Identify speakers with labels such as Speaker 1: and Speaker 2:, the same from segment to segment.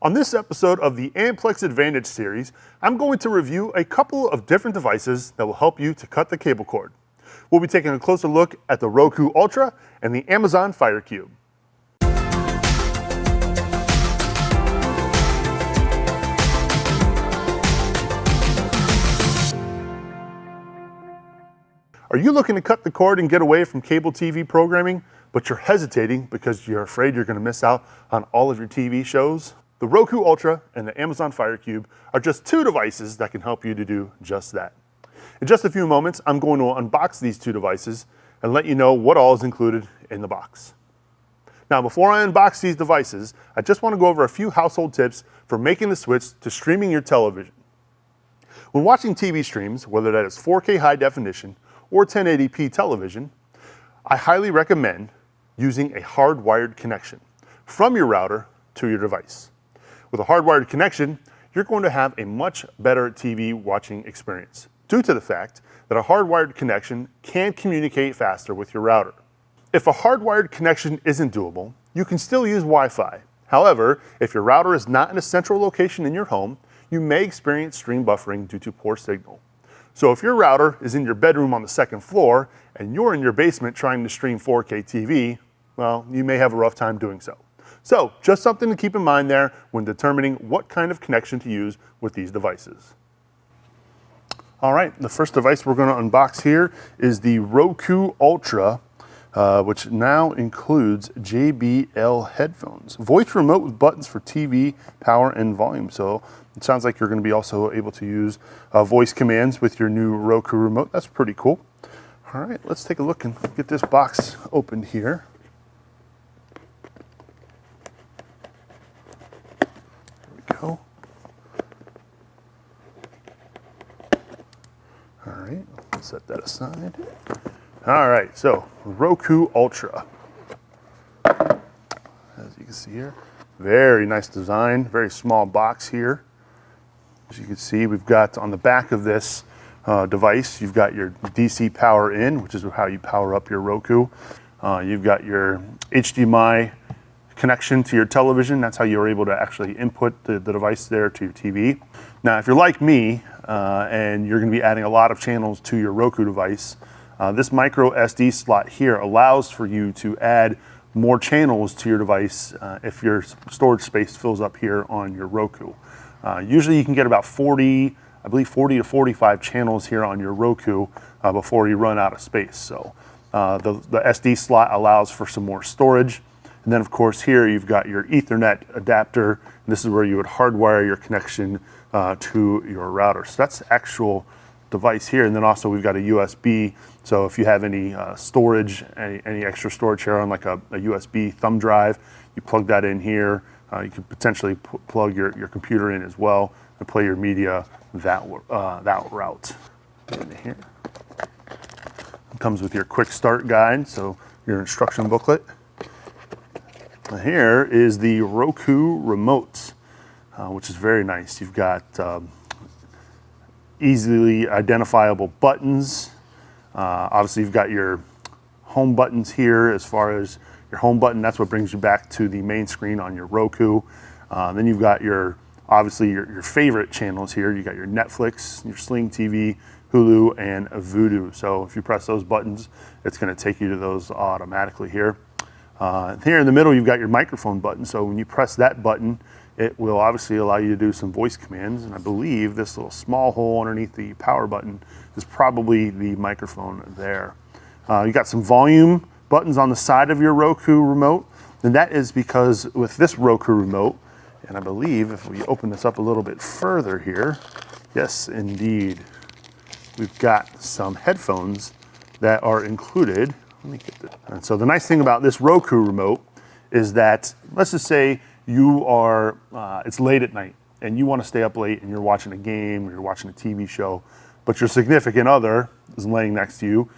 Speaker 1: On this episode of the Amplex Advantage series, I'm going to review a couple of different devices that will help you to cut the cable cord. We'll be taking a closer look at the Roku Ultra and the Amazon Fire Cube. Are you looking to cut the cord and get away from cable TV programming, but you're hesitating because you're afraid you're going to miss out on all of your TV shows? The Roku Ultra and the Amazon Fire Cube are just two devices that can help you to do just that. In just a few moments, I'm going to unbox these two devices and let you know what all is included in the box. Now, before I unbox these devices, I just want to go over a few household tips for making the switch to streaming your television. When watching TV streams, whether that is 4K high definition or 1080p television, I highly recommend using a hardwired connection from your router to your device. With a hardwired connection, you're going to have a much better TV watching experience due to the fact that a hardwired connection can communicate faster with your router. If a hardwired connection isn't doable, you can still use Wi-Fi. However, if your router is not in a central location in your home, you may experience stream buffering due to poor signal. So if your router is in your bedroom on the second floor and you're in your basement trying to stream 4K TV, well, you may have a rough time doing so. So just something to keep in mind there when determining what kind of connection to use with these devices. All right, the first device we're going to unbox here is the Roku Ultra, which now includes JBL headphones. Voice remote with buttons for TV, power, and volume. So it sounds like you're going to be also able to use voice commands with your new Roku remote. That's pretty cool. All right, let's take a look and get this box opened here. Go. All right, let's set that aside. All right, so Roku Ultra. As you can see here, very nice design, very small box here. As you can see, we've got on the back of this device, you've got your DC power in, which is how you power up your Roku. You've got your HDMI connection to your television. That's how you're able to actually input the device there to your TV. Now, if you're like me and you're going to be adding a lot of channels to your Roku device, this micro SD slot here allows for you to add more channels to your device if your storage space fills up here on your Roku. Usually you can get about 40 to 45 channels here on your Roku before you run out of space. So the SD slot allows for some more storage. And then of course here you've got your Ethernet adapter. And this is where you would hardwire your connection to your router. So that's the actual device here. And then also we've got a USB. So if you have any storage, any extra storage here on like a USB thumb drive, you plug that in here. You can potentially plug your computer in as well and play your media that route. In here. It comes with your quick start guide, so your instruction booklet. Here is the Roku remote, which is very nice. You've got easily identifiable buttons. Obviously, you've got your home buttons here. As far as your home button, that's what brings you back to the main screen on your Roku. Then you've got obviously your favorite channels here. You got your Netflix, your Sling TV, Hulu, and Vudu. So if you press those buttons, it's going to take you to those automatically here. Here in the middle, you've got your microphone button. So when you press that button, it will obviously allow you to do some voice commands. And I believe this little small hole underneath the power button is probably the microphone there. You got some volume buttons on the side of your Roku remote. And that is because with this Roku remote, and I believe if we open this up a little bit further here, yes, indeed, we've got some headphones that are included. Let me get this. And so the nice thing about this Roku remote is that, let's just say you are, it's late at night and you want to stay up late and you're watching a game or you're watching a TV show, but your significant other is laying next to you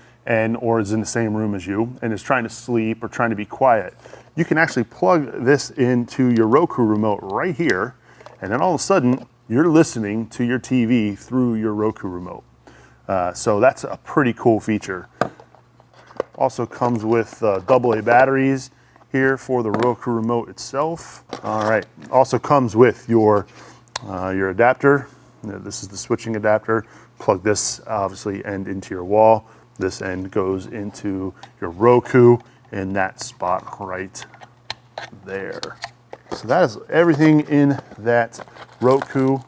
Speaker 1: or is in the same room as you and is trying to sleep or trying to be quiet. You can actually plug this into your Roku remote right here, and then all of a sudden you're listening to your TV through your Roku remote. So that's a pretty cool feature. Also comes with AA batteries here for the Roku remote itself. All right, also comes with your adapter. This is the switching adapter. Plug this obviously end into your wall. This end goes into your Roku in that spot right there. So that is everything in that Roku.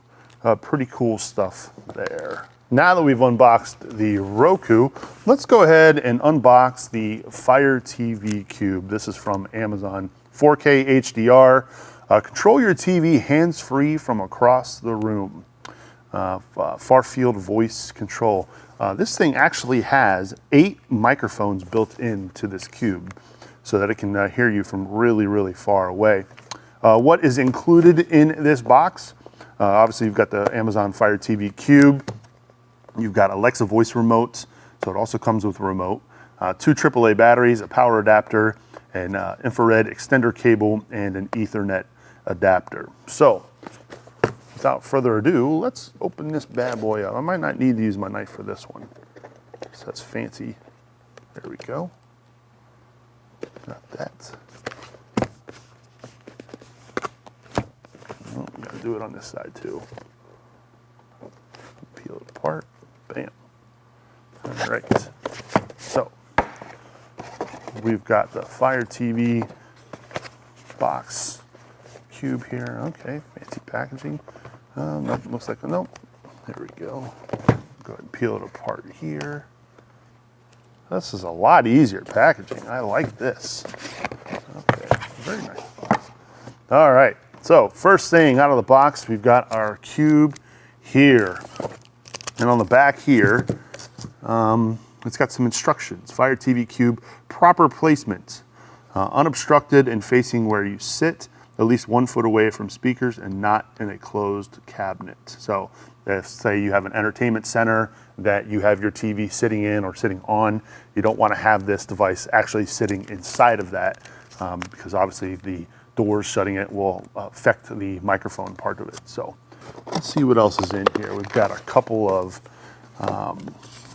Speaker 1: Pretty cool stuff there. Now that we've unboxed the Roku, let's go ahead and unbox the Fire TV Cube. This is from Amazon. 4K HDR. Control your TV hands-free from across the room. Far field voice control. This thing actually has 8 microphones built into this cube so that it can hear you from really, really far away. What is included in this box? Obviously, you've got the Amazon Fire TV Cube. You've got Alexa voice remote, so it also comes with a remote. 2 AAA batteries, a power adapter, an infrared extender cable, and an Ethernet adapter. So, without further ado, let's open this bad boy up. I might not need to use my knife for this one. So that's fancy. There we go. Got that. Oh, we gotta do it on this side too. Peel it apart. Bam. All right. So we've got the Fire TV box cube here. Okay, fancy packaging. Nothing looks like a nope. There we go. Go ahead and peel it apart here. This is a lot easier packaging. I like this. Okay, very nice box. All right. So first thing out of the box, we've got our cube here. And on the back here, it's got some instructions. Fire TV Cube, proper placement. Unobstructed and facing where you sit, at least 1 foot away from speakers and not in a closed cabinet. So if, say, you have an entertainment center that you have your TV sitting in or sitting on, you don't want to have this device actually sitting inside of that because obviously the doors shutting it will affect the microphone part of it. So let's see what else is in here. We've got a couple of,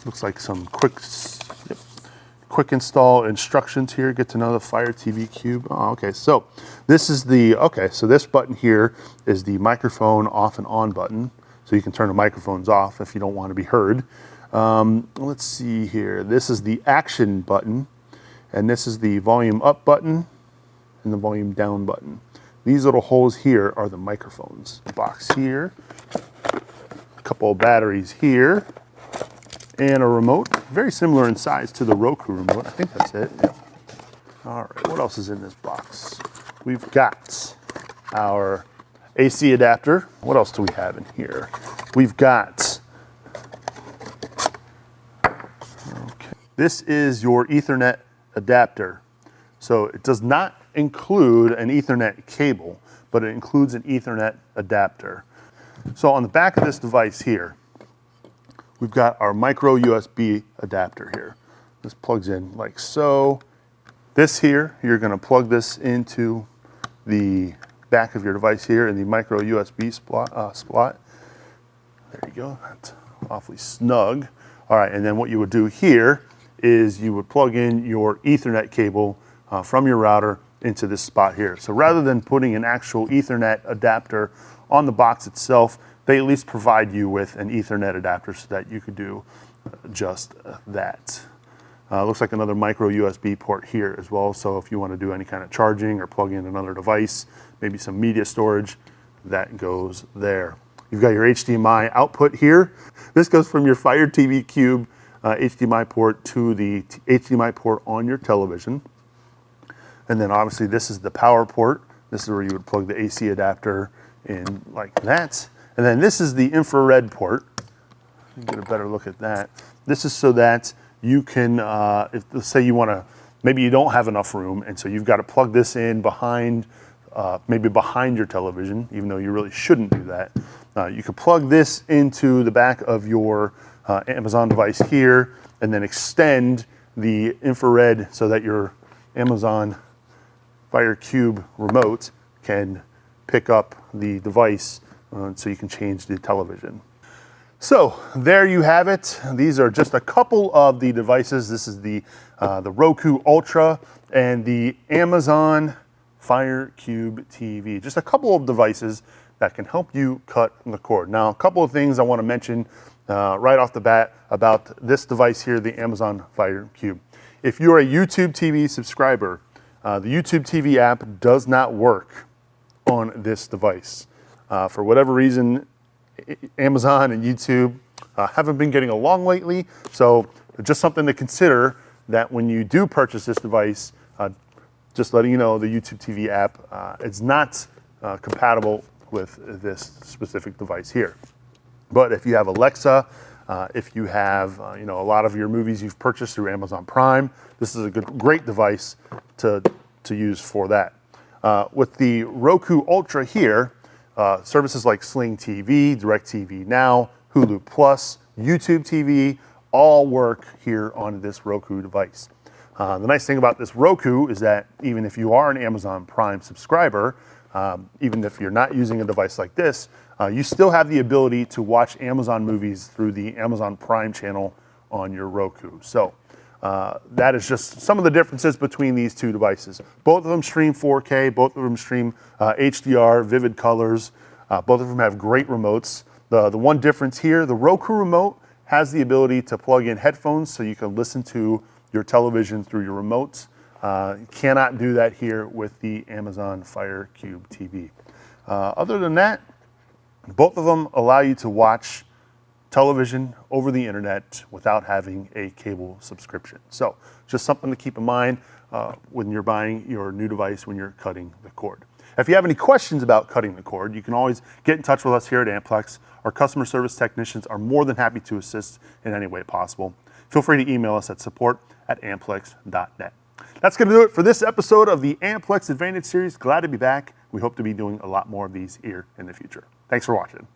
Speaker 1: looks like some quick install instructions here. Get to know the Fire TV Cube. Oh, okay, so this is so this button here is the microphone off and on button. So you can turn the microphones off if you don't want to be heard. Let's see here. This is the action button, and this is the volume up button and the volume down button. These little holes here are the microphones. The box here, a couple of batteries here, and a remote, very similar in size to the Roku remote. I think that's it. Yep. All right, what else is in this box? We've got our AC adapter. What else do we have in here? We've got, okay, this is your Ethernet adapter. So it does not include an Ethernet cable, but it includes an Ethernet adapter. So on the back of this device here, we've got our micro USB adapter here. This plugs in like so. This here, you're gonna plug this into the back of your device here in the micro USB slot. There you go, that's awfully snug. All right, and then what you would do here is you would plug in your Ethernet cable from your router into this spot here. So rather than putting an actual Ethernet adapter on the box itself, they at least provide you with an Ethernet adapter so that you could do just that. Looks like another micro USB port here as well. So if you want to do any kind of charging or plug in another device, maybe some media storage, that goes there. You've got your HDMI output here. This goes from your Fire TV Cube HDMI port to the HDMI port on your television. And then obviously this is the power port. This is where you would plug the AC adapter in like that. And then this is the infrared port. You get a better look at that. This is so that you can, if let's say you want to, maybe you don't have enough room, and so you've got to plug this in behind, maybe behind your television, even though you really shouldn't do that. You could plug this into the back of your Amazon device here, and then extend the infrared so that your Amazon Fire Cube remote can pick up the device so you can change the television. So there you have it. These are just a couple of the devices. This is the Roku Ultra and the Amazon Fire Cube TV. Just a couple of devices that can help you cut the cord. Now, a couple of things I want to mention right off the bat about this device here, the Amazon Fire Cube. If you're a YouTube TV subscriber, the YouTube TV app does not work on this device. For whatever reason, Amazon and YouTube haven't been getting along lately, so just something to consider that when you do purchase this device, just letting you know the YouTube TV app is not compatible with this specific device here. But if you have Alexa, if you have a lot of your movies you've purchased through Amazon Prime, this is a great device to use for that. With the Roku Ultra here, services like Sling TV, DirecTV Now, Hulu Plus, YouTube TV, all work here on this Roku device. The nice thing about this Roku is that even if you are an Amazon Prime subscriber, even if you're not using a device like this, you still have the ability to watch Amazon movies through the Amazon Prime channel on your Roku. So that is just some of the differences between these two devices. Both of them stream 4K, both of them stream HDR, vivid colors. Both of them have great remotes. The one difference here, the Roku remote has the ability to plug in headphones so you can listen to your television through your remotes. You cannot do that here with the Amazon Fire Cube TV. Other than that, both of them allow you to watch television over the internet without having a cable subscription. So just something to keep in mind when you're buying your new device when you're cutting the cord. If you have any questions about cutting the cord, you can always get in touch with us here at Amplex. Our customer service technicians are more than happy to assist in any way possible. Feel free to email us at support@amplex.net. That's going to do it for this episode of the Amplex Advantage series. Glad to be back. We hope to be doing a lot more of these here in the future. Thanks for watching.